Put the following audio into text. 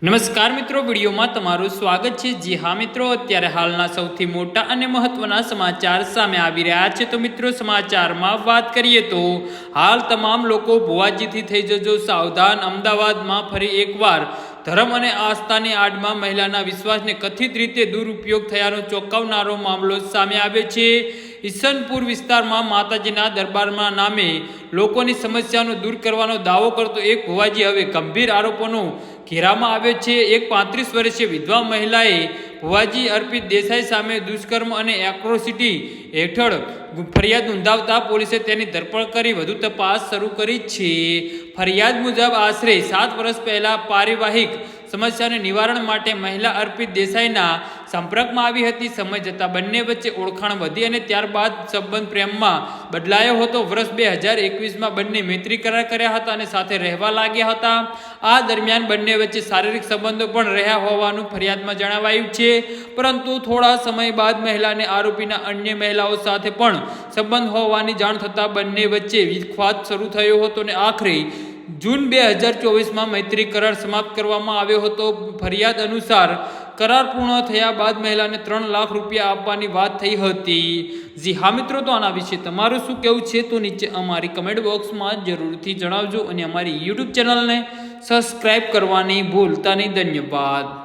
નમસ્કાર મિત્રો, વિડીયોમાં તમારું સ્વાગત છે। જી હા મિત્રો, અત્યારે હાલના સૌથી મોટા અને મહત્વના સમાચાર સામે આવી રહ્યા છે। તો મિત્રો, સમાચારમાં વાત કરીએ તો હાલ તમામ લોકો ભુવાજીથી થઈ જજો સાવધાન। અમદાવાદમાં ફરી એકવાર ધર્મ અને આસ્થાની આડમાં મહિલાના વિશ્વાસને કથિત રીતે દુરુપયોગ થયાનો ચોંકાવનારો મામલો સામે આવ્યો છે। ઈસનપુર વિસ્તારમાં માતાજીના દરબારમાં નામે લોકોની સમસ્યાનો દૂર કરવાનો દાવો કરતો એક ભુવાજી હવે ગંભીર આરોપોનો ઘેરામાં આવ્યો છે। એક 35 વર્ષીય વિધવા મહિલાએ ભુવાજી અર્પિત દેસાઈ સામે દુષ્કર્મ અને એટ્રોસિટી હેઠળ ફરિયાદ નોંધાવતા પોલીસે તેની ધરપકડ કરી વધુ તપાસ શરૂ કરી છે। ફરિયાદ મુજબ આશરે 7 વર્ષ પહેલા પારિવારિક સમસ્યાને નિવારણ માટે મહિલા અર્પિત દેસાઈના સંપર્કમાં આવી હતી। સમય જતાં બંને વચ્ચે ઓળખાણ વધી અને ત્યારબાદ સંબંધ પ્રેમમાં બદલાયો હતો। વર્ષ 2021માં બંને મૈત્રી કરાર કર્યા હતા અને સાથે રહેવા લાગ્યા હતા। આ દરમિયાન બંને વચ્ચે શારીરિક સંબંધો પણ રહ્યા હોવાનું ફરિયાદમાં જણાવાયું છે। પરંતુ થોડા સમય બાદ મહિલાને આરોપીના અન્ય મહિલાઓ સાથે પણ સંબંધ હોવાની જાણ થતાં બંને વચ્ચે વિખવાદ શરૂ થયો હતો અને આખરે જૂન 2024માં મૈત્રી કરાર સમાપ્ત કરવામાં આવ્યો હતો। ફરિયાદ અનુસાર કરાર પૂર્ણ થયા બાદ મહિલાને 3 લાખ રૂપિયા આપવાની વાત થઈ હતી। જી હા મિત્રો, તો આના વિશે તમારું શું કહેવું છે તો નીચે અમારી કમેન્ટ બોક્સમાં જરૂરથી જણાવજો અને અમારી યુટ્યુબ ચેનલને સબસ્ક્રાઈબ કરવાની ભૂલતા નહીં। ધન્યવાદ।